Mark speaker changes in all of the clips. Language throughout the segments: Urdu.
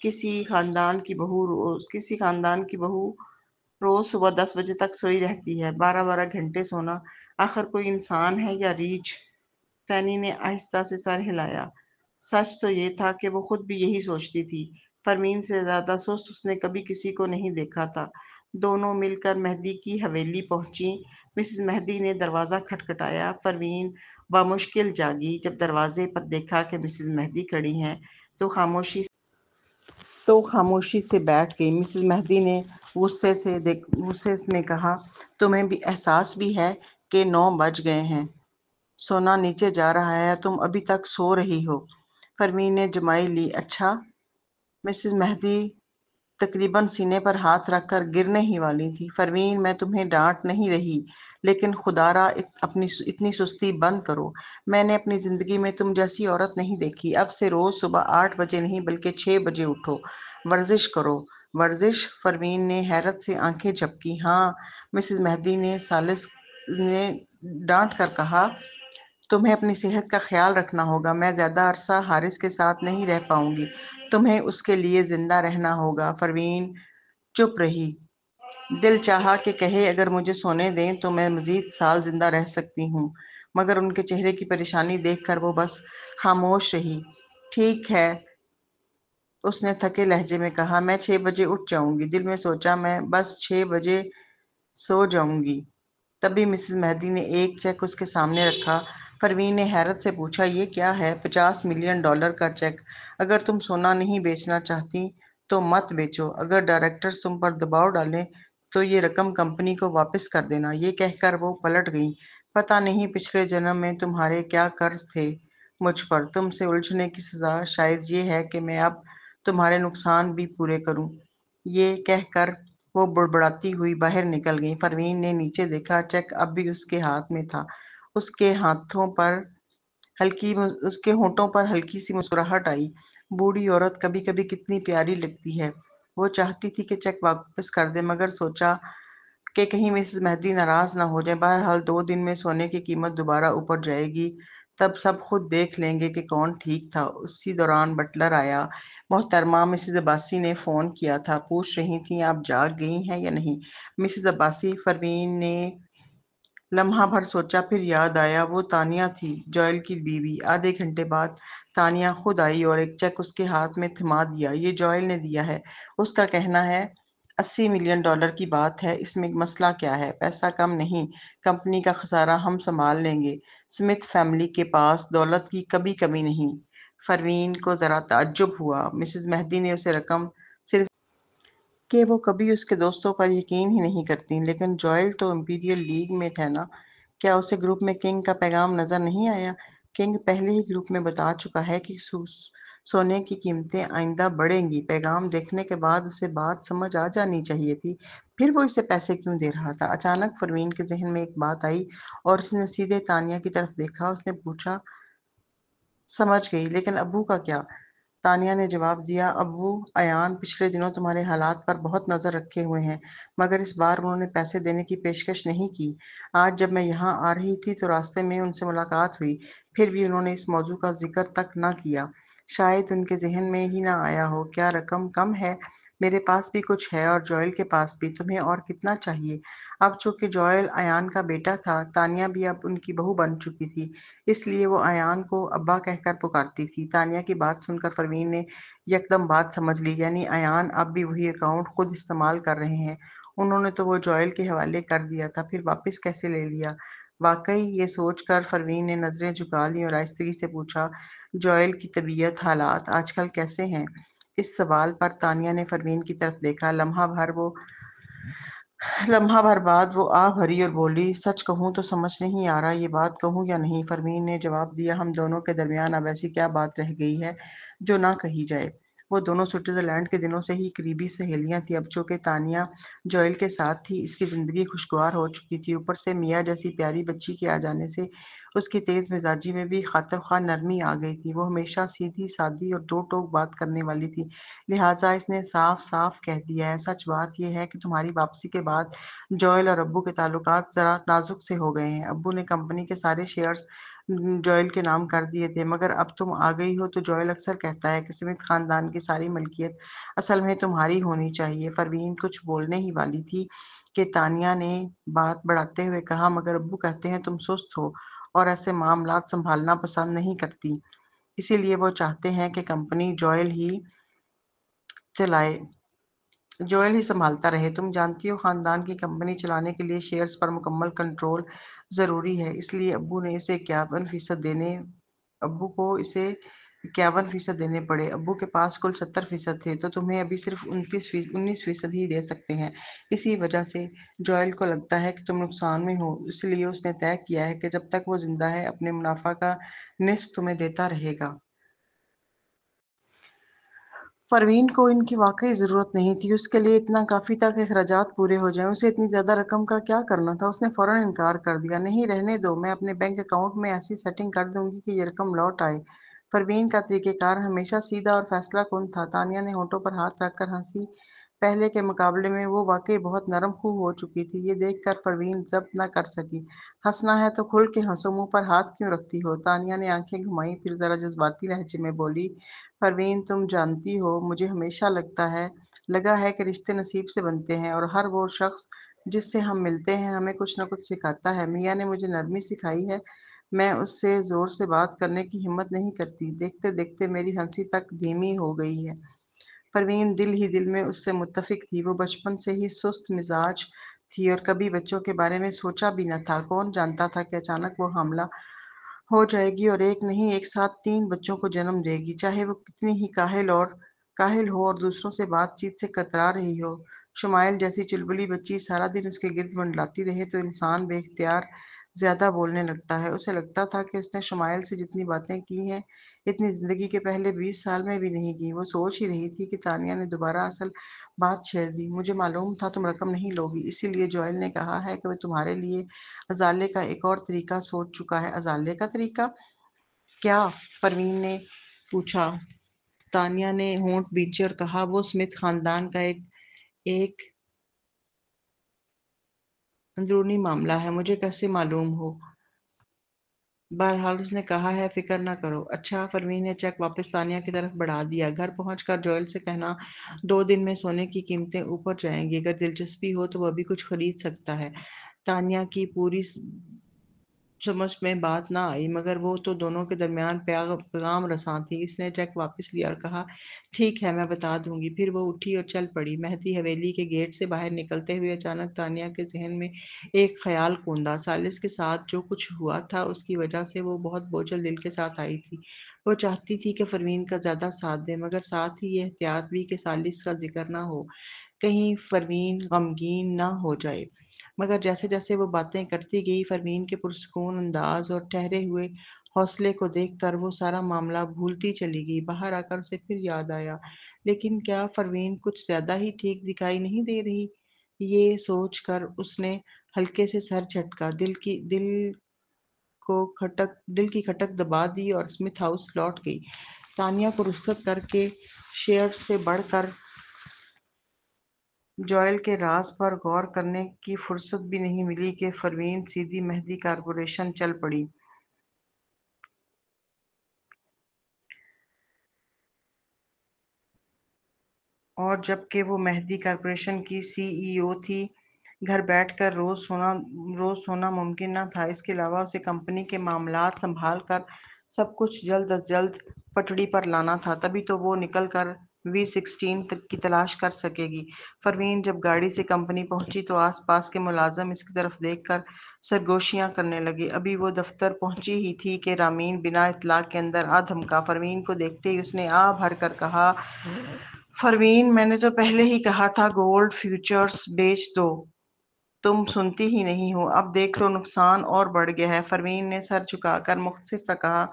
Speaker 1: کسی خاندان کی بہو روز صبح 10 بجے تک سوئی رہتی ہے، 12 گھنٹے سونا آخر کوئی انسان ہے یا ریچھ؟ فینی نے آہستہ سے سر ہلایا۔ سچ تو یہ تھا کہ وہ خود بھی یہی سوچتی تھی۔ فرمین سے زیادہ سست اس نے کبھی کسی کو نہیں دیکھا تھا۔ دونوں مل کر مہدی کی حویلی پہنچی۔ مسز مہدی نے دروازہ کھٹکھٹایا۔ فرمین بامشکل جاگی۔ جب دروازے پر دیکھا کہ مسز مہدی کھڑی ہیں تو خاموشی سے بیٹھ گئی۔ مسز مہدی نے غصے میں کہا، تمہیں بھی احساس بھی ہے کہ 9 بج گئے ہیں؟ سونا نیچے جا رہا ہے، تم ابھی تک سو رہی ہو۔ فرمین نے جمائی لی۔ اچھا؟ مسز مہدی تقریباً سینے پر ہاتھ رکھ کر گرنے ہی والی تھی۔ فرمین، میں تمہیں ڈانٹ نہیں رہی، لیکن خدارا اتنی سستی بند کرو۔ میں نے اپنی زندگی میں تم جیسی عورت نہیں دیکھی۔ اب سے روز صبح 8 بجے نہیں بلکہ 6 بجے اٹھو، ورزش کرو۔ ورزش؟ فرمین نے حیرت سے آنکھیں جھپکیں۔ ہاں، مسز مہدی نے سالس نے ڈانٹ کر کہا، تمہیں اپنی صحت کا خیال رکھنا ہوگا۔ میں زیادہ عرصہ حارث کے ساتھ نہیں رہ پاؤں گی، تمہیں اس کے لیے زندہ رہنا ہوگا۔ فرمین چپ رہی۔ دل چاہا کہ کہے، اگر مجھے سونے دیں تو میں مزید سال زندہ رہ سکتی ہوں، مگر ان کے چہرے کی پریشانی دیکھ کر وہ بس خاموش رہی۔ ٹھیک ہے، اس نے تھکے لہجے میں کہا، میں 6 بجے اٹھ جاؤں گی۔ دل میں سوچا، میں بس 6 بجے سو جاؤں گی۔ تبھی مسز مہدی نے ایک چیک اس کے سامنے رکھا۔ پروین نے حیرت سے پوچھا، یہ کیا ہے؟ $50 ملین کا چیک۔ اگر تم سونا نہیں بیچنا چاہتی تو مت بیچو۔ اگر ڈائریکٹرز تم پر دباؤ ڈالیں تو یہ رقم کمپنی کو واپس کر دینا۔ یہ کہہ کر وہ پلٹ گئیں۔ پتہ نہیں پچھلے جنم میں تمہارے کیا قرض تھے مجھ پر۔ تم سے الجھنے کی سزا شاید یہ ہے کہ میں اب تمہارے نقصان بھی پورے کروں۔ یہ کہہ کر وہ بڑبڑاتی ہوئی باہر نکل گئی۔ پروین نے نیچے دیکھا، چیک اب بھی اس کے ہاتھ میں تھا۔ اس کے ہونٹوں پر ہلکی سی مسکراہٹ آئی۔ بوڑھی عورت کبھی کبھی کتنی پیاری لگتی ہے۔ وہ چاہتی تھی کہ چیک واپس کر دے، مگر سوچا کہ کہیں مسز مہدی ناراض نہ ہو جائے۔ بہرحال 2 دن میں سونے کی قیمت دوبارہ اوپر جائے گی، تب سب خود دیکھ لیں گے کہ کون ٹھیک تھا۔ اسی دوران بٹلر آیا۔ محترمہ مسز عباسی نے فون کیا تھا، پوچھ رہی تھیں آپ جاگ گئی ہیں یا نہیں۔ مسز عباسی؟ پروین نے لمحہ بھر سوچا، پھر یاد آیا وہ تانیہ تھی، جوئل کی بیوی۔ آدھے گھنٹے بعد تانیہ خود آئی اور ایک چیک اس کے ہاتھ میں تھما دیا۔ یہ جوئل نے دیا ہے، اس کا کہنا ہے $80 ملین کی بات ہے۔ اس میں مسئلہ کیا ہے؟ پیسہ کم نہیں، کمپنی کا خسارہ ہم سنبھال لیں گے۔ سمتھ فیملی کے پاس دولت کی کبھی کمی نہیں۔ پروین کو ذرا تعجب ہوا۔ مسز مہدی نے اسے رقم صرف کہ وہ کبھی اس کے دوستوں پر یقین ہی نہیں کرتی، لیکن جوئل تو امپیریل لیگ میں تھے نا، کیا اسے گروپ میں کنگ کا پیغام نظر نہیں آیا؟ کنگ پہلے ہی گروپ میں بتا چکا ہے کہ سونے کی قیمتیں آئندہ بڑھیں گی۔ پیغام دیکھنے کے بعد اسے بات سمجھ آ جانی چاہیے تھی، پھر وہ اسے پیسے کیوں دے رہا تھا؟ اچانک پروین کے ذہن میں ایک بات آئی اور اس نے سیدھے تانیہ کی طرف دیکھا۔ اس نے پوچھا، سمجھ گئی، لیکن ابو کا کیا؟ تانیہ نے جواب دیا، ابو ایان پچھلے دنوں تمہارے حالات پر بہت نظر رکھے ہوئے ہیں، مگر اس بار انہوں نے پیسے دینے کی پیشکش نہیں کی۔ آج جب میں یہاں آ رہی تھی تو راستے میں ان سے ملاقات ہوئی، پھر بھی انہوں نے اس موضوع کا ذکر تک نہ کیا۔ شاید ان کے ذہن میں ہی نہ آیا ہو۔ کیا رقم کم ہے؟ میرے پاس بھی کچھ ہے اور جوئل کے پاس بھی۔ تمہیں اور کتنا چاہیے؟ اب چونکہ جوئل ایان کا بیٹا تھا، تانیہ بھی اب ان کی بہو بن چکی تھی، اس لیے وہ ایان کو ابا کہہ کر پکارتی تھی۔ تانیہ کی بات سن کر پروین نے یکدم بات سمجھ لی، یعنی ایان اب بھی وہی اکاؤنٹ خود استعمال کر رہے ہیں۔ انہوں نے تو وہ جوئل کے حوالے کر دیا تھا، پھر واپس کیسے لے لیا؟ واقعی؟ یہ سوچ کر پروین نے نظریں جھکا لیں اور آہستگی سے پوچھا، جوئل کی طبیعت حالات آج کل کیسے ہیں؟ اس سوال پر تانیہ نے پروین کی طرف دیکھا۔ لمحہ بھر بعد وہ آہ بھری اور بولی، سچ کہوں تو سمجھ نہیں آ رہا یہ بات کہوں یا نہیں۔ پروین نے جواب دیا، ہم دونوں کے درمیان اب ایسی کیا بات رہ گئی ہے جو نہ کہی جائے؟ وہ دونوں سوئٹزرلینڈ کے دنوں سے ہی قریبی سہیلیاں تھیں۔ اب چونکہ تانیہ جوئل کے ساتھ تھی، اس کی زندگی خوشگوار ہو چکی تھی، اوپر سے میاں جیسی پیاری بچی کے آ جانے سے اس کی تیز مزاجی میں بھی خاطر خواہ نرمی آ گئی تھی۔ وہ ہمیشہ سیدھی سادی اور دو ٹوک بات کرنے والی تھی، لہٰذا اس نے صاف صاف کہہ دیا ہے، سچ بات یہ ہے کہ تمہاری واپسی کے بعد جوئل اور ابو کے تعلقات ذرا نازک سے ہو گئے ہیں۔ ابو نے کمپنی کے سارے شیئرز جوئل کے نام کر دیے تھے، مگر اب تم آ گئی ہو تو جوئل اکثر کہتا ہے کہ سمتھ خاندان کی ساری ملکیت اصل میں تمہاری ہونی چاہیے۔ پروین کچھ بولنے ہی والی تھی کہ تانیہ نے بات بڑھاتے ہوئے کہا، مگر ابو کہتے ہیں تم سست ہو اور ایسے معاملات سنبھالنا پسند نہیں کرتی، اسی لیے وہ چاہتے ہیں کہ کمپنی جوئل ہی سنبھالتا رہے۔ تم جانتی ہو خاندان کی کمپنی چلانے کے لیے شیئرز پر مکمل کنٹرول ضروری ہے، اس لیے ابو کو اسے 51% دینے پڑے۔ ابو کے پاس کل 70% تھے تو تمہیں ابھی صرف 19% ہی دے سکتے ہیں۔ اسی وجہ سے جوئل کو لگتا ہے کہ تم نقصان میں ہو، اس لیے اس نے طے کیا ہے کہ جب تک وہ زندہ ہے اپنے منافع کا نصف تمہیں دیتا رہے گا۔ پروین کو ان کی واقعی ضرورت نہیں تھی، اس کے لیے اتنا کافی تھا کہ اخراجات پورے ہو جائیں، اسے اتنی زیادہ رقم کا کیا کرنا تھا؟ اس نے فوراً انکار کر دیا، نہیں رہنے دو، میں اپنے بینک اکاؤنٹ میں ایسی سیٹنگ کر دوں گی کہ یہ رقم لوٹ آئے۔ پروین کا طریقہ کار ہمیشہ سیدھا اور فیصلہ کن تھا۔ تانیہ نے ہونٹوں پر ہاتھ رکھ کر ہنسی، پہلے کے مقابلے میں وہ واقعی بہت نرم خو ہو چکی تھی۔ یہ دیکھ کر پروین ضبط نہ کر سکی، ہنسنا ہے تو کھل کے ہنسو، منہ پر ہاتھ کیوں رکھتی ہو؟ تانیہ نے آنکھیں گھمائیں، پھر ذرا جذباتی لہجے میں بولی، پروین تم جانتی ہو مجھے ہمیشہ لگا ہے کہ رشتے نصیب سے بنتے ہیں اور ہر وہ شخص جس سے ہم ملتے ہیں ہمیں کچھ نہ کچھ سکھاتا ہے۔ میاں نے مجھے نرمی سکھائی ہے، میں اس سے زور سے بات کرنے کی ہمت نہیں کرتی۔ دیکھتے دیکھتے میری ہنسی تک دھیمی ہو گئی ہے۔ پروین دل ہی دل میں اس سے متفق تھی، وہ بچپن سے ہی سست مزاج تھی اور کبھی بچوں کے بارے میں سوچا بھی نہ تھا۔ کون جانتا تھا کہ اچانک وہ حاملہ ہو جائے گی اور ایک نہیں ایک ساتھ 3 بچوں کو جنم دے گی، چاہے وہ کتنی ہی کاہل ہو اور دوسروں سے بات چیت سے کترا رہی ہو۔ شمائل جیسی چلبلی بچی سارا دن اس کے گرد منڈلاتی رہے تو انسان بے اختیار زیادہ بولنے لگتا ہے۔ اسے لگتا تھا کہ اس نے شمائل سے جتنی باتیں کی ہیں اتنی زندگی کے پہلے 20 سال میں بھی نہیں کی۔ وہ سوچ ہی رہی تھی کہ تانیہ نے دوبارہ اصل بات چھیڑ دی، مجھے معلوم تھا تم رقم نہیں لوگی، اسی لیے جوئل نے کہا ہے کہ وہ تمہارے لیے ازالے کا ایک اور طریقہ سوچ چکا ہے۔ ازالے کا طریقہ کیا؟ پروین نے پوچھا۔ تانیہ نے ہونٹ بھینچے اور کہا، وہ سمتھ خاندان کا ایک اندرونی معاملہ ہے، مجھے کیسے معلوم ہو؟ بہرحال اس نے کہا ہے، فکر نہ کرو۔ اچھا۔ پروین نے چیک واپس تانیہ کی طرف بڑھا دیا۔ گھر پہنچ کر جوئل سے کہنا، 2 دن میں سونے کی قیمتیں اوپر جائیں گی، اگر دلچسپی ہو تو وہ ابھی کچھ خرید سکتا ہے۔ تانیہ کی پوری سمجھ میں بات نہ آئی، مگر وہ تو دونوں کے درمیان پیغام رساں تھی۔ اس نے چیک واپس لیا اور کہا، ٹھیک ہے، میں بتا دوں گی۔ پھر وہ اٹھی اور چل پڑی۔ مہدی حویلی کے گیٹ سے باہر نکلتے ہوئے اچانک تانیہ کے ذہن میں ایک خیال کوندا۔ سالس کے ساتھ جو کچھ ہوا تھا اس کی وجہ سے وہ بہت بوجھل دل کے ساتھ آئی تھی۔ وہ چاہتی تھی کہ پروین کا زیادہ ساتھ دے، مگر ساتھ ہی یہ احتیاط بھی کہ سالس کا ذکر نہ ہو، کہیں پروین غمگین نہ ہو جائے۔ مگر جیسے جیسے وہ باتیں کرتی گئی، پروین کے پرسکون انداز اور ٹھہرے ہوئے حوصلے کو دیکھ کر وہ سارا معاملہ بھولتی چلی گئی۔ باہر آ کر اسے پھر یاد آیا، لیکن کیا پروین کچھ زیادہ ہی ٹھیک دکھائی نہیں دے رہی؟ یہ سوچ کر اس نے ہلکے سے سر جھٹکا، دل کی کھٹک دبا دی اور اسمتھ ہاؤس لوٹ گئی۔ تانیہ کو رخصت کر کے شیئرز سے بڑھ کر جوئل کے راز پر غور کرنے کی فرصت بھی نہیں ملی کہ پروین سیدھی مہدی کارپوریشن چل پڑی۔ اور جبکہ وہ مہدی کارپوریشن کی CEO تھی، گھر بیٹھ کر روز سونا ممکن نہ تھا۔ اس کے علاوہ اسے کمپنی کے معاملات سنبھال کر سب کچھ جلد از جلد پٹڑی پر لانا تھا، تبھی تو وہ نکل کر V16 کی تلاش کر سکے گی۔ پروین جب گاڑی سے کمپنی پہنچی تو آس پاس کے ملازم اس کی طرف دیکھ کر سرگوشیاں کرنے لگے۔ ابھی وہ دفتر پہنچی ہی تھی کہ رامین بنا اطلاع کے اندر آ دھمکا۔ پروین کو دیکھتے ہی اس نے آہ بھر کر کہا، پروین، میں نے تو پہلے ہی کہا تھا گولڈ فیوچرز بیچ دو، تم سنتی ہی نہیں ہو، اب دیکھ لو نقصان اور بڑھ گیا ہے۔ پروین نے سر جھکا کر مختصر سا کہا،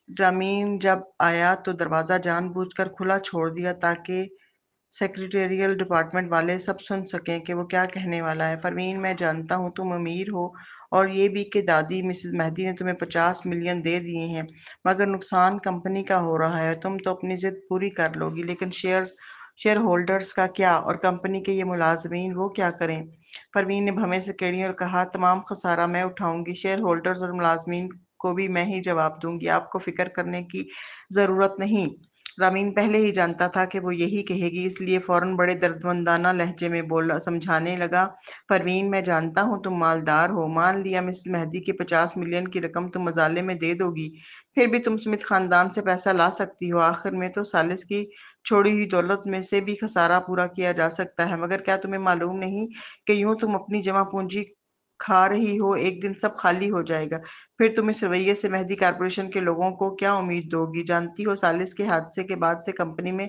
Speaker 1: رامین جب آیا تو دروازہ جان بوجھ کر کھلا چھوڑ دیا تاکہ سیکریٹریل ڈپارٹمنٹ والے سب سن سکیں کہ وہ کیا کہنے والا ہے۔ پروین، میں جانتا ہوں تم امیر ہو اور یہ بھی کہ دادی مسز مہدی نے تمہیں 50 ملین دے دیے ہیں، مگر نقصان کمپنی کا ہو رہا ہے۔ تم تو اپنی ضد پوری کر لو گی، لیکن شیئر ہولڈرز کا کیا؟ اور کمپنی کے یہ ملازمین، وہ کیا کریں؟
Speaker 2: پروین نے بھویں سے کیڑی اور کہا تمام خسارہ میں اٹھاؤں گی، شیئر ہولڈرز اور ملازمین کو بھی میں ہی جواب دوں گی، آپ کو فکر کرنے کی ضرورت نہیں۔ رامین پہلے ہی جانتا تھا کہ وہ یہی کہے گی، اس لیے فوراً بڑے دردمندانہ لہجے میں بولا، سمجھانے لگا، پروین میں جانتا ہوں تم مالدار ہو، مان لیا مسز مہدی کی 50 ملین کی رقم تم مظالے میں دے دو گی، پھر بھی تم سمتھ خاندان سے پیسہ لا سکتی ہو، آخر میں تو سالس کی چھوڑی ہوئی دولت میں سے بھی خسارہ پورا کیا جا سکتا ہے، مگر کیا تمہیں معلوم نہیں کہ یوں تم اپنی جمع پونجی کھا رہی ہو، ایک دن سب خالی ہو جائے گا، پھر تم اس رویے سے مہدی کارپوریشن کے لوگوں کو کیا امید دو گی؟ جانتی ہو سالس کے حادثے کے بعد سے کمپنی میں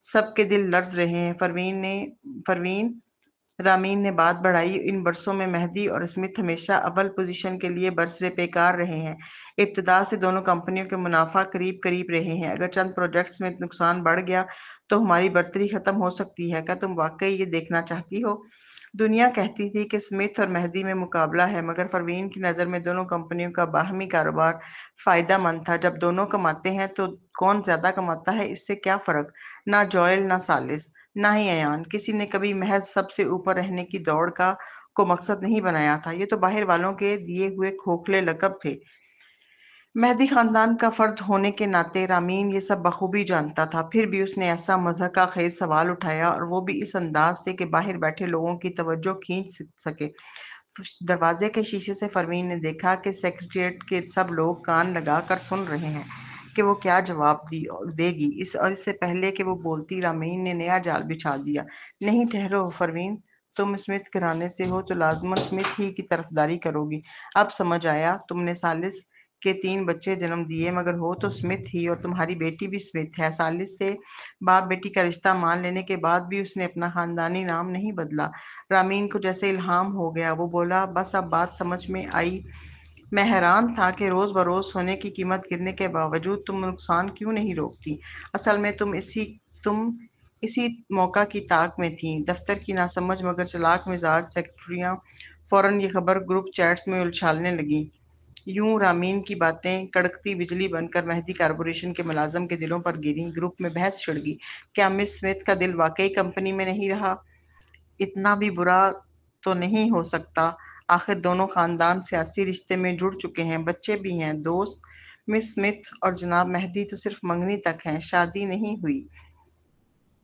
Speaker 2: سب کے دل لرز رہے ہیں۔ رامین نے بات بڑھائی، ان برسوں میں مہدی اور اسمتھ ہمیشہ اول پوزیشن کے لیے برسرے پیکار رہے ہیں، ابتدا سے دونوں کمپنیوں کے منافع قریب قریب رہے ہیں، اگر چند پروجیکٹس میں نقصان بڑھ گیا تو ہماری برتری ختم ہو سکتی ہے، کیا تم واقعی یہ دیکھنا چاہتی ہو؟ دنیا کہتی تھی کہ اسمتھ اور مہدی میں مقابلہ ہے، مگر پروین کی نظر میں دونوں کمپنیوں کا باہمی کاروبار فائدہ مند تھا، جب دونوں کماتے ہیں تو کون زیادہ کماتا ہے اس سے کیا فرق؟ نہ جوئل نہ سالس نہ ہی ایان، کسی نے کبھی محض سب سے اوپر رہنے کی دوڑ کو مقصد نہیں بنایا تھا، یہ تو باہر والوں کے دیے ہوئے کھوکھلے لقب تھے۔ مہدی خاندان کا فرد ہونے کے ناطے رامین یہ سب بخوبی جانتا تھا، پھر بھی اس نے ایسا مضحکہ خیز سوال اٹھایا اور وہ بھی اس انداز سے کہ باہر بیٹھے لوگوں کی توجہ کھینچ سکے۔ دروازے کے شیشے سے پروین نے دیکھا کہ سیکریٹریٹ کے سب لوگ کان لگا کر سن رہے ہیں کہ وہ کیا جواب دے گی، اور اس سے پہلے کہ وہ بولتی رامین نے نیا جال بچھا دیا۔ نہیں ٹھہرو پروین، تم اسمتھ گھرانے سے ہو تو لازماً اسمتھ ہی کی طرفداری کرو گی، اب سمجھ آیا، تم نے سالس کے 3 بچے جنم دیے مگر ہو تو اسمتھ ہی، اور تمہاری بیٹی بھی اسمتھ ہے۔ سالس سے باپ بیٹی کا رشتہ مان لینے کے بعد بھی اس نے اپنا خاندانی نام نہیں بدلا۔ رامین کو جیسے الہام ہو گیا، وہ بولا، بس اب بات سمجھ میں آئی، میں حیران تھا کہ روز بروز سونے کی قیمت گرنے کے باوجود تم نقصان کیوں نہیں روکتی، اصل میں تم اسی موقع کی طاق میں تھیں۔ دفتر کی ناسمجھ مگر چلاک مزاج سیکرٹریاں فوراً یہ خبر گروپ چیٹس میں اچھالنے لگیں۔ یوں رامین کی باتیں کڑکتی بجلی بن کر مہدی کارپوریشن کے ملازم کے دلوں پر گریں۔ گروپ میں بحث چھڑ گئی، کیا مس اسمتھ کا دل واقعی کمپنی میں نہیں رہا؟ اتنا بھی برا تو نہیں ہو سکتا، آخر دونوں خاندان سیاسی رشتے میں جڑ چکے ہیں، بچے بھی ہیں، دوست، مس اسمتھ اور جناب مہدی تو صرف منگنی تک ہیں، شادی نہیں ہوئی۔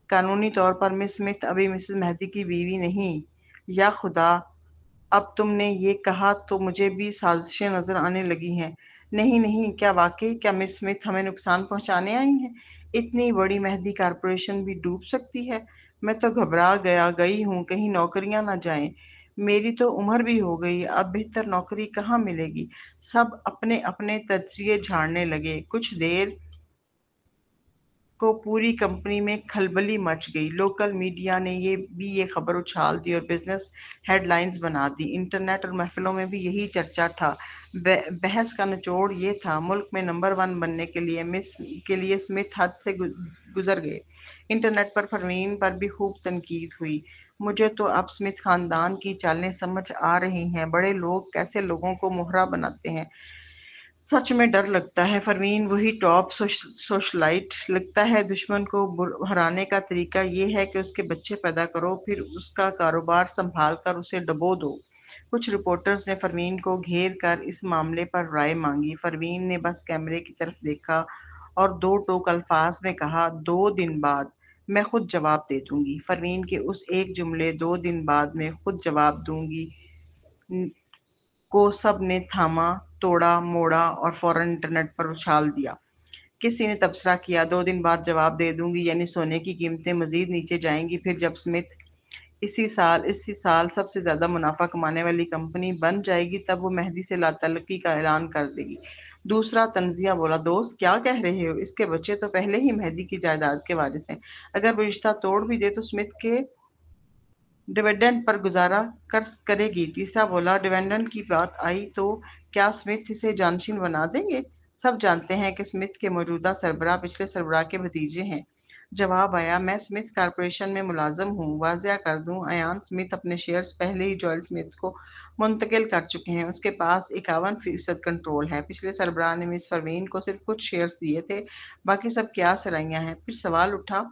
Speaker 2: قانونی طور پر مس اسمتھ ابھی مسز مہدی کی بیوی نہیں۔ یا خدا، اب تم نے یہ کہا تو مجھے بھی سازشیں نظر آنے لگی ہیں۔ نہیں نہیں، کیا واقعی کیا مس اسمتھ ہمیں نقصان پہنچانے آئی ہیں؟ اتنی بڑی مہدی کارپوریشن بھی ڈوب سکتی ہے؟ میں تو گھبرا گئی ہوں، کہیں نوکریاں نہ جائیں، میری تو عمر بھی ہو گئی، اب بہتر نوکری کہاں ملے گی؟ سب اپنے اپنے تجزیے جھاڑنے لگے۔ کچھ دیر کو پوری کمپنی میں کھلبلی مچ گئی، لوکل میڈیا نے یہ خبر اچھال دی اور بزنس ہیڈ لائنز بنا دی، انٹرنیٹ اور محفلوں میں بھی یہی چرچا تھا۔ بحث کا نچوڑ یہ تھا، ملک میں نمبر 1 بننے کے لیے اسمتھ حد سے گزر گئے۔ انٹرنیٹ پر پروین پر بھی خوب تنقید ہوئی۔ مجھے تو اب اسمتھ خاندان کی چالیں سمجھ آ رہی ہیں، بڑے لوگ کیسے لوگوں کو مہرا بناتے ہیں، سچ میں ڈر لگتا ہے۔ پروین وہی ٹاپ سوشلائٹ، لگتا ہے دشمن کو ہرانے کا طریقہ یہ ہے کہ اس کے بچے پیدا کرو، پھر اس کا کاروبار سنبھال کر اسے ڈبو دو۔ کچھ رپورٹرز نے پروین کو گھیر کر اس معاملے پر رائے مانگی۔ پروین نے بس کیمرے کی طرف دیکھا اور 2 ٹوک الفاظ میں کہا، 2 دن بعد میں خود جواب دے دوں گی۔ پروین کے اس ایک جملے 2 دن بعد میں خود جواب دوں گی کو سب نے تھاما، توڑا موڑا اور فوراً انٹرنیٹ پر اچھال دیا۔ کسی نے تبصرہ کیا، 2 دن بعد جواب دے دوں گی یعنی سونے کی قیمتیں مزید نیچے جائیں گی، پھر جب اسمتھ اسی سال سب سے زیادہ منافع کمانے والی کمپنی بن جائے گی تب وہ مہدی سے لا تعلقی کا اعلان کر دے گی۔ دوسرا تنزیہ بولا، دوست کیا کہہ رہے ہو، اس کے بچے تو پہلے ہی مہدی کی جائیداد کے وارث ہیں، اگر وہ رشتہ توڑ بھی دے تو اسمتھ کے ڈویڈنڈ پر گزارا کرے گی۔ تیسرا بولا، ڈویڈنڈ کی بات آئی تو کیا اسمتھ اسے جانشین بنا دیں گے؟ سب جانتے ہیں کہ اسمتھ کے موجودہ سربراہ پچھلے سربراہ کے بھتیجے ہیں۔ جواب آیا، میں اسمتھ کارپوریشن میں ملازم ہوں، واضح کر دوں، ایان اسمتھ اپنے شیئرز پہلے ہی جوئل اسمتھ کو منتقل کر چکے ہیں، اس کے پاس 51% کنٹرول ہے۔ پچھلے سربراہ نے مس پروین کو صرف کچھ شیئرز دیے تھے، باقی سب قیاس سرائیاں ہیں۔ پھر سوال اٹھا،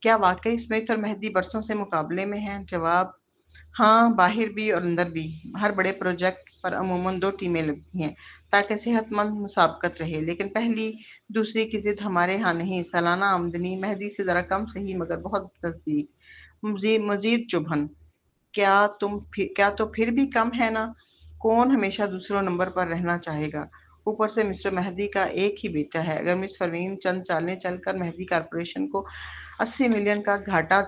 Speaker 2: کیا واقعی اسمتھ اور مہدی برسوں سے مقابلے میں ہیں؟ جواب ہاں، باہر بھی اور اندر بھی۔ ہر بڑے پروجیکٹ پر عموماً 2 ٹیمیں لگتی ہیں تاکہ صحت مند مسابقت رہے، لیکن پہلی دوسری کی ضد ہمارے ہاں نہیں۔ سالانہ آمدنی مہدی سے ذرا کم سہی مگر بہت نزدیک۔ مزید چبھن: کیا تو پھر بھی کم ہے نا؟ کون ہمیشہ دوسروں نمبر پر رہنا چاہے گا؟ اوپر سے مسٹر مہدی کا ایک ہی بیٹا ہے۔ اگر مس پروین چند چالیں چل کر مہدی کارپوریشن کو 80 ملین کا گھاٹا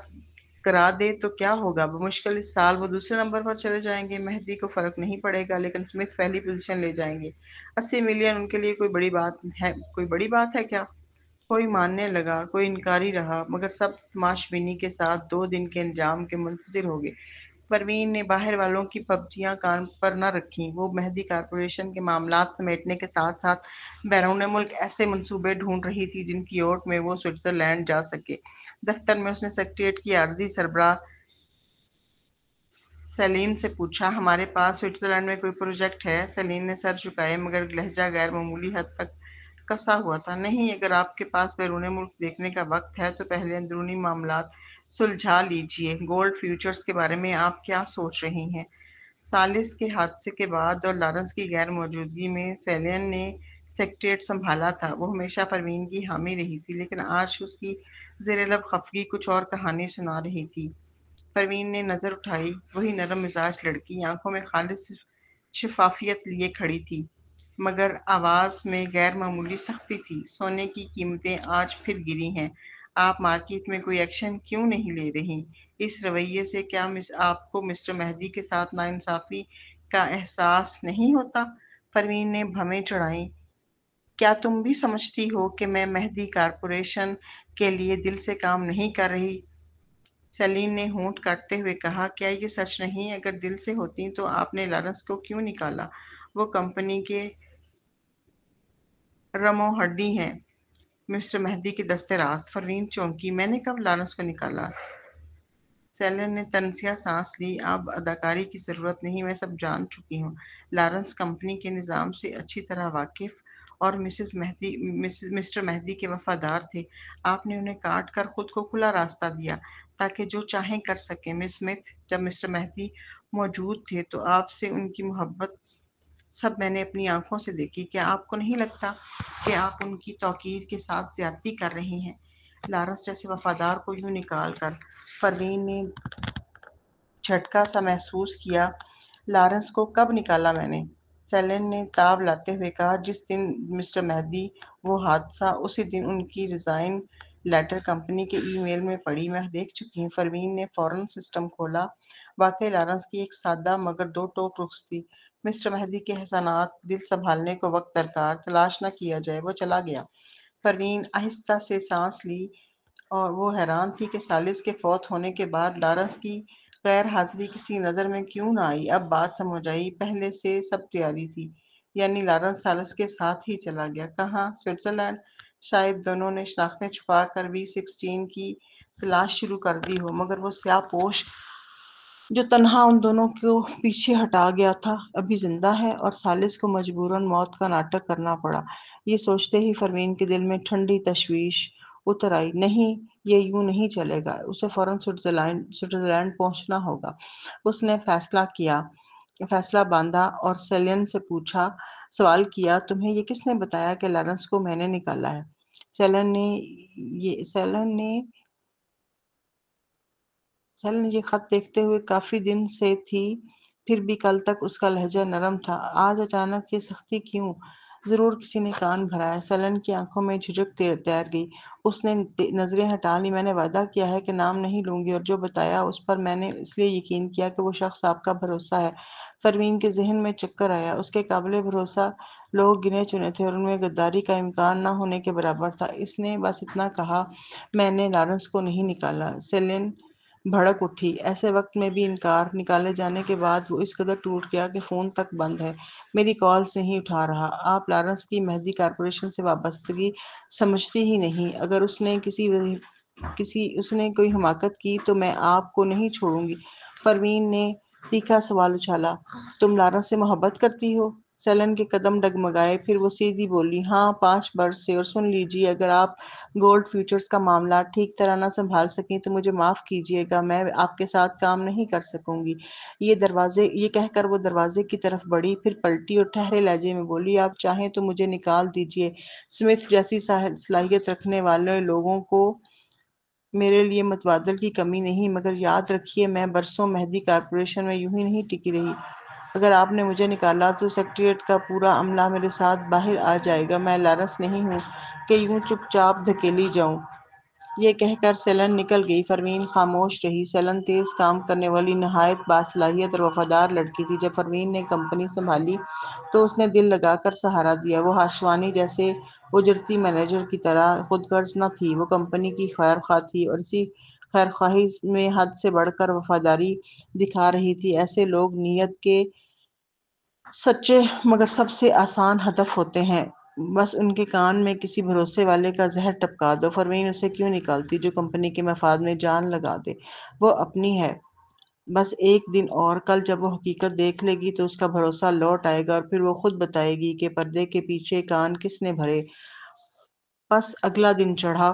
Speaker 2: کرا دے تو کیا ہوگا؟ بمشکل اس سال وہ دوسرے نمبر پر چلے جائیں گے۔ مہدی کو فرق نہیں پڑے گا، لیکن اسمتھ پہلی پوزیشن لے جائیں گے۔ 80 ملین ان کے لیے کوئی بڑی بات ہے کیا؟ کوئی ماننے لگا، کوئی انکاری رہا، مگر سب تماش بینی کے ساتھ 2 دن کے انجام کے منتظر ہو گئے۔ پروین نے باہر والوں کی پبجیاں کان پر نہ رکھیں۔ وہ مہدی کارپوریشن کے معاملات سمیٹنے کے ساتھ ساتھ بیرون ملک ایسے منصوبے ڈھونڈ رہی تھی جن کی اوٹ میں وہ سوئٹزرلینڈ جا سکے۔ دفتر میں اس نے سیکریٹریٹ کی عارضی سربراہ سیلین سے پوچھا، ہمارے پاس سوئٹزرلینڈ میں کوئی پروجیکٹ ہے؟ سیلین نے سر جھکائے مگر لہجہ غیر معمولی حد تک کسا ہوا تھا۔ نہیں، اگر آپ کے پاس بیرون ملک دیکھنے کا وقت ہے تو پہلے اندرونی معاملات سلجھا لیجئے۔ گولڈ فیوچرز کے بارے میں آپ کیا سوچ رہی ہیں؟ سالس کے حادثے کے بعد اور لارنس کی غیر موجودگی میں سیلین نے سیکریٹریٹ سنبھالا تھا۔ وہ ہمیشہ پروین کی حامی رہی تھی، لیکن آج اس کی زیر لب خفگی کچھ اور کہانی سنا رہی تھی۔ پروین نے نظر اٹھائی۔ وہی نرم مزاج لڑکی، آنکھوں میں خالص شفافیت لیے کھڑی تھی، مگر آواز میں غیر معمولی سختی تھی۔ سونے کی قیمتیں آج پھر گری ہیں۔ آپ مارکیٹ میں کوئی ایکشن کیوں نہیں لے رہی؟ اس رویے سے کیا آپ کو مسٹر مہدی کے ساتھ ناانصافی کا احساس نہیں ہوتا؟ پروین نے بھویں چڑھائیں۔ کیا تم بھی سمجھتی ہو کہ میں مہدی کارپوریشن کے لیے دل سے کام نہیں کر رہی؟ سیلین نے ہونٹ کاٹتے ہوئے کہا، کیا یہ سچ نہیں؟ اگر دل سے ہوتی تو آپ نے لارنس کو کیوں نکالا؟ وہ کمپنی کے رم و ہڈی ہیں۔ مسٹر مہدی کے دستے راست۔ پروین چونکی۔ میں نے کب لارنس کو نکالا؟ سیلن نے طنزیہ سانس لی۔ اب اداکاری کی ضرورت نہیں، میں سب جان چکی ہوں۔ لارنس کمپنی کے نظام سے اچھی طرح واقف اور مسٹر مہدی کے وفادار تھے۔ آپ نے انہیں کاٹ کر خود کو کھلا راستہ دیا تاکہ جو چاہیں کر سکیں۔ مس اسمتھ، جب مسٹر مہدی موجود تھے تو آپ سے ان کی محبت سب میں نے اپنی آنکھوں سے دیکھی۔ کیا آپ کو نہیں لگتا کہ آپ ان کی توقیر کے ساتھ زیادتی کر رہی ہیں؟ لارنس جیسے وفادار کو یوں نکال کر؟ پروین نے جھٹکا سا محسوس کیا۔ لارنس کو کب نکالا میں نے؟ سیلن نے تاب لاتے ہوئے کہا، جس دن مسٹر مہدی وہ حادثہ، اسی دن ان کی ریزائن لیٹر کمپنی کے ای میل میں پڑی، میں دیکھ چکی ہوں۔ پروین نے فوراً سسٹم کھولا۔ واقعی لارنس کی ایک سادہ مگر 2 ٹوک رخص تھی۔ مسٹر مہدی کے احسانات، دل سنبھالنے کو وقت درکار، تلاش نہ کیا جائے، وہ چلا گیا۔ پروین آہستہ سے سانس لی اور وہ حیران تھی کہ سالس کے فوت ہونے کے بعد لارنس کی غیر حاضری کسی نظر میں کیوں نہ آئی۔ اب بات سمجھ آئی، پہلے سے سب تیاری تھی، یعنی لارنس سالس کے ساتھ ہی چلا گیا۔ کہاں؟ سوئٹزرلینڈ۔ شاید دونوں نے شناختیں چھپا کر V16 کی تلاش شروع کر دی ہو، مگر وہ سیاہ پوش جو تنہا ان دونوں کو پیچھے ہٹا گیا تھا ابھی زندہ ہے، اور سالس کو مجبوراً موت کا ناٹک کرنا پڑا۔ یہ سوچتے ہی پروین کے دل میں ٹھنڈی تشویش اتر آئی۔ نہیں، یہ یوں نہیں چلے گا، اسے فوراً سوئٹزرلینڈ پہنچنا ہوگا۔ اس نے فیصلہ باندھا اور سیلین سے سوال کیا، تمہیں یہ کس نے بتایا کہ لارنس کو میں نے نکالا ہے؟ سیلن نے یہ خط دیکھتے ہوئے کافی دن سے تھی، پھر بھی کل تک اس کا لہجہ نرم تھا۔ آج اچانک یہ سختی کیوں؟ ضرور کسی نے کان بھرا ہے۔ سیلن کی آنکھوں میں جھجک تیر گئی۔ اس نے نظریں ہٹا لی۔ میں نے وعدہ کیا ہے کہ نام نہیں لوں گی، اور جو بتایا اس پر میں نے اس لیے یقین کیا کہ وہ شخص آپ کا بھروسہ ہے۔ پروین کے ذہن میں چکر آیا۔ اس کے قابل بھروسہ لوگ گنے چنے تھے اور ان میں غداری کا امکان نہ ہونے کے برابر تھا۔ اس نے بس اتنا کہا، میں نے لارنس کو نہیں نکالا۔ سیلن بھڑک اٹھی۔ ایسے وقت میں بھی انکار! نکالے جانے کے بعد وہ اس قدر ٹوٹ گیا کہ فون تک بند ہے، میری کالز نہیں اٹھا رہا۔ آپ لارنس کی مہدی کارپوریشن سے وابستگی سمجھتی ہی نہیں۔ اگر اس نے کوئی حماقت کی تو میں آپ کو نہیں چھوڑوں گی۔ پروین نے تیکھا سوال اچھالا، تم لارنس سے محبت کرتی ہو؟ سیلن کے قدم ڈگمگائے، پھر وہ سیدھی بولی، ہاں 5 برس سے، اور سن لیجیے، اگر آپ گولڈ فیوچرز کا معاملہ ٹھیک طرح نہ سنبھال سکیں تو مجھے معاف کیجیے گا، میں آپ کے ساتھ کام نہیں کر سکوں گی۔ یہ کہہ کر وہ دروازے کی طرف بڑھی، پھر پلٹی اور ٹھہرے لہجے میں بولی، آپ چاہیں تو مجھے نکال دیجیے، اسمتھ جیسی صلاحیت رکھنے والے لوگوں کو میرے لیے متبادل کی کمی نہیں، مگر یاد رکھیے میں برسوں مہدی کارپوریشن میں یوں ہی نہیں ٹکی رہی۔ اگر آپ نے مجھے نکالا تو سیکریٹریٹ کا پورا عملہ میرے ساتھ باہر آ جائے گا، میں لارنس نہیں ہوں کہ یوں چپ چاپ دھکیلی جاؤں۔ یہ کہہ کر سیلن نکل گئی۔ پروین خاموش رہی۔ سیلن تیز کام کرنے والی نہایت باصلاحیت اور وفادار لڑکی تھی۔ جب پروین نے کمپنی سنبھالی تو اس نے دل لگا کر سہارا دیا۔ وہ ہاشوانی جیسے اجرتی مینیجر کی طرح خود غرض نہ تھی، وہ کمپنی کی خیر خواہ تھی اور اسی خیر خواہی میں حد سے بڑھ کر وفاداری دکھا رہی تھی۔ ایسے لوگ نیت کے سچے مگر سب سے آسان ہدف ہوتے ہیں، بس ان کے کان میں کسی بھروسے والے کا زہر ٹپکا دو۔ پروین اسے کیوں نکالتی جو کمپنی کے مفاد میں جان لگا دے؟ وہ اپنی ہے، بس ایک دن اور، کل جب وہ حقیقت دیکھ لے گی تو اس کا بھروسہ لوٹ آئے گا اور پھر وہ خود بتائے گی کہ پردے کے پیچھے کان کس نے بھرے۔ بس اگلا دن چڑھا۔